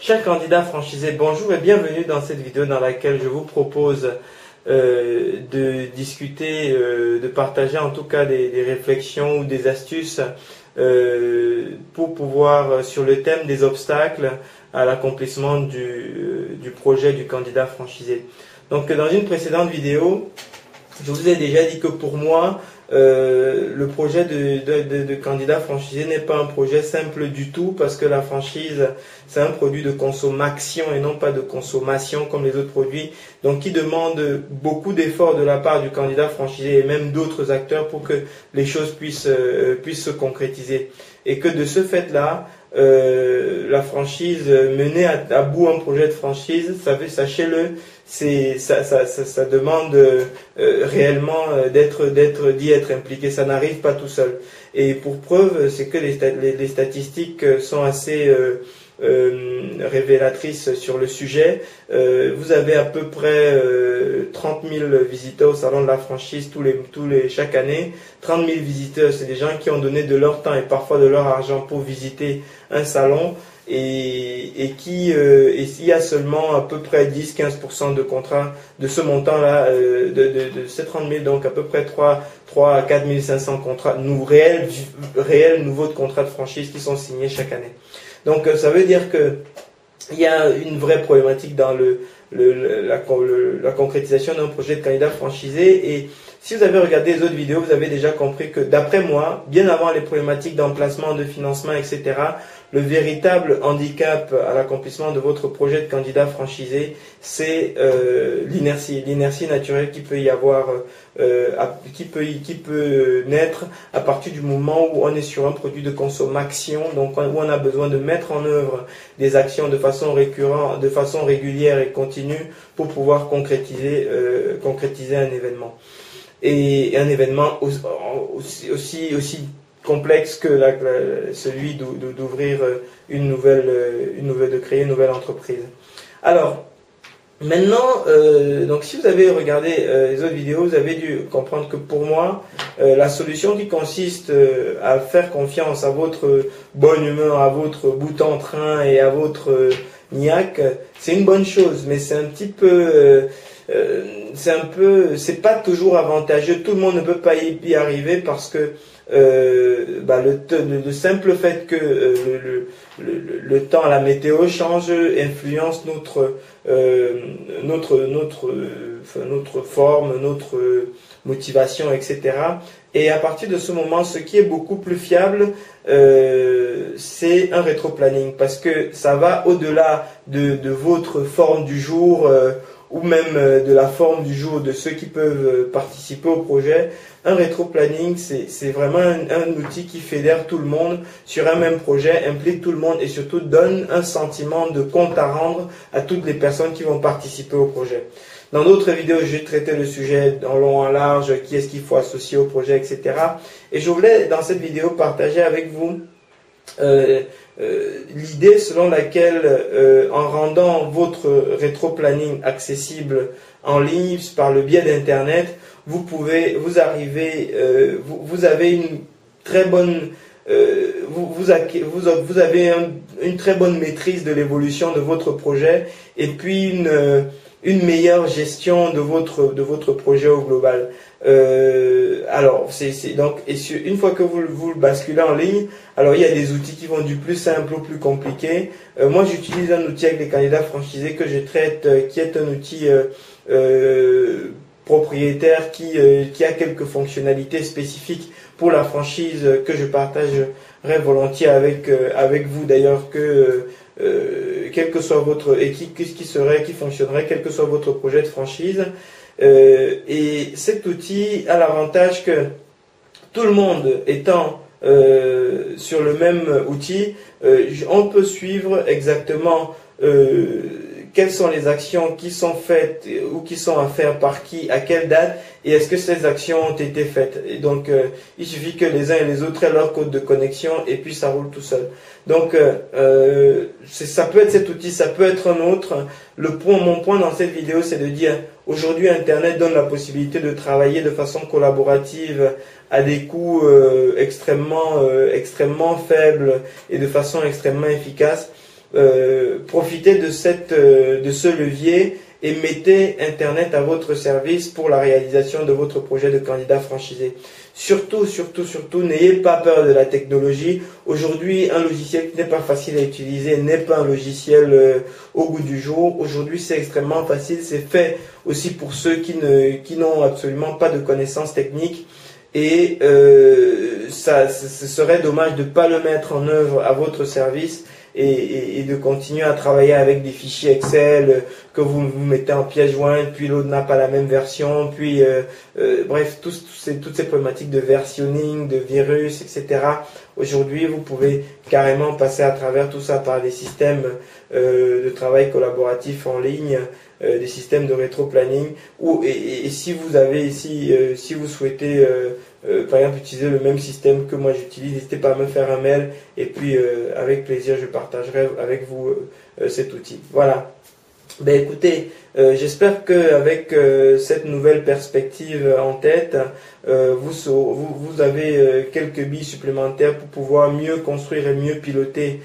Chers candidats franchisés, bonjour et bienvenue dans cette vidéo dans laquelle je vous propose de discuter, de partager en tout cas des réflexions ou des astuces pour pouvoir, sur le thème des obstacles à l'accomplissement du projet du candidat franchisé. Donc dans une précédente vidéo, je vous ai déjà dit que pour moi, le projet de candidat franchisé n'est pas un projet simple du tout parce que la franchise, c'est un produit de consommation et non pas de consommation comme les autres produits. Donc, qui demande beaucoup d'efforts de la part du candidat franchisé et même d'autres acteurs pour que les choses puissent se concrétiser. Et que de ce fait-là, la franchise, mener à bout un projet de franchise, sachez-le, ça demande réellement d'y être impliqué. Ça n'arrive pas tout seul. Et pour preuve, c'est que les statistiques sont assez révélatrices sur le sujet. Vous avez à peu près 30 000 visiteurs au salon de la franchise chaque année. 30 000 visiteurs, c'est des gens qui ont donné de leur temps et parfois de leur argent pour visiter un salon. Et il y a seulement à peu près 10-15% de contrats de ce montant-là, de ces 30 000, donc à peu près 3 à 4 500 contrats réels nouveaux de contrats de franchise qui sont signés chaque année. Donc ça veut dire que il y a une vraie problématique dans la concrétisation d'un projet de candidat franchisé. Et si vous avez regardé les autres vidéos, vous avez déjà compris que d'après moi, bien avant les problématiques d'emplacement, de financement, etc., le véritable handicap à l'accomplissement de votre projet de candidat franchisé, c'est l'inertie naturelle qui peut y avoir, qui peut naître à partir du moment où on est sur un produit de consommation, donc où on a besoin de mettre en œuvre des actions de façon récurrente, de façon régulière et continue pour pouvoir concrétiser un événement. Et un événement aussi complexe que celui d'ouvrir de créer une nouvelle entreprise. Alors, maintenant, donc si vous avez regardé les autres vidéos, vous avez dû comprendre que pour moi, la solution qui consiste à faire confiance à votre bonne humeur, à votre bout en train et à votre niaque, c'est une bonne chose, mais c'est un petit peu... c'est pas toujours avantageux. Tout le monde ne peut pas y arriver parce que le simple fait que le temps, la météo change, influence notre forme, notre motivation, etc. Et à partir de ce moment, ce qui est beaucoup plus fiable, c'est un rétroplanning parce que ça va au-delà de votre forme du jour ou même de la forme du jour de ceux qui peuvent participer au projet. Un rétroplanning, c'est vraiment un outil qui fédère tout le monde sur un même projet, implique tout le monde et surtout donne un sentiment de compte à rendre à toutes les personnes qui vont participer au projet. Dans d'autres vidéos, j'ai traité le sujet en long, en large, qui est-ce qu'il faut associer au projet, etc. Et je voulais, dans cette vidéo, partager avec vous l'idée selon laquelle, en rendant votre rétroplanning accessible en ligne par le biais d'Internet, vous avez une très bonne vous avez une très bonne maîtrise de l'évolution de votre projet et puis une meilleure gestion de votre projet au global. Alors une fois que vous le basculez en ligne, alors il y a des outils qui vont du plus simple au plus compliqué. Moi j'utilise un outil avec les candidats franchisés que je traite, qui est un outil propriétaire qui a quelques fonctionnalités spécifiques pour la franchise que je partagerai volontiers avec vous d'ailleurs, que quel que soit votre équipe, qui fonctionnerait quel que soit votre projet de franchise. Et cet outil a l'avantage que tout le monde étant sur le même outil, on peut suivre exactement quelles sont les actions qui sont faites ou qui sont à faire par qui, à quelle date, et est-ce que ces actions ont été faites. Et donc, il suffit que les uns et les autres aient leur code de connexion et puis ça roule tout seul. Donc, ça peut être cet outil, ça peut être un autre. Mon point dans cette vidéo, c'est de dire, aujourd'hui, Internet donne la possibilité de travailler de façon collaborative à des coûts extrêmement faibles et de façon extrêmement efficace. profitez de ce levier et mettez Internet à votre service pour la réalisation de votre projet de candidat franchisé. Surtout, n'ayez pas peur de la technologie. Aujourd'hui, un logiciel qui n'est pas facile à utiliser n'est pas un logiciel au goût du jour. Aujourd'hui, c'est extrêmement facile. C'est fait aussi pour ceux qui n'ont absolument pas de connaissances techniques. Et ce serait dommage de ne pas le mettre en œuvre à votre service et de continuer à travailler avec des fichiers Excel que vous mettez en pièce jointe, puis l'autre n'a pas la même version, puis bref, toutes ces problématiques de versionning, de virus, etc. Aujourd'hui, vous pouvez carrément passer à travers tout ça par des systèmes de travail collaboratif en ligne, des systèmes de rétro-planning, et si vous souhaitez par exemple utiliser le même système que moi j'utilise, n'hésitez pas à me faire un mail et puis avec plaisir je partagerai avec vous cet outil. Voilà. Ben écoutez, j'espère que avec cette nouvelle perspective en tête, vous avez quelques billes supplémentaires pour pouvoir mieux construire et mieux piloter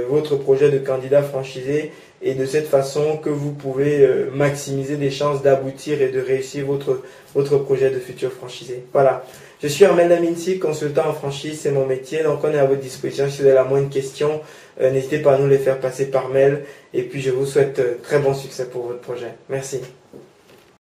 votre projet de candidat franchisé, et de cette façon que vous pouvez maximiser les chances d'aboutir et de réussir votre projet de futur franchisé. Voilà. Je suis Armel Naminsi, consultant en franchise, c'est mon métier, donc on est à votre disposition. Si vous avez la moindre question, n'hésitez pas à nous les faire passer par mail, et puis je vous souhaite très bon succès pour votre projet. Merci.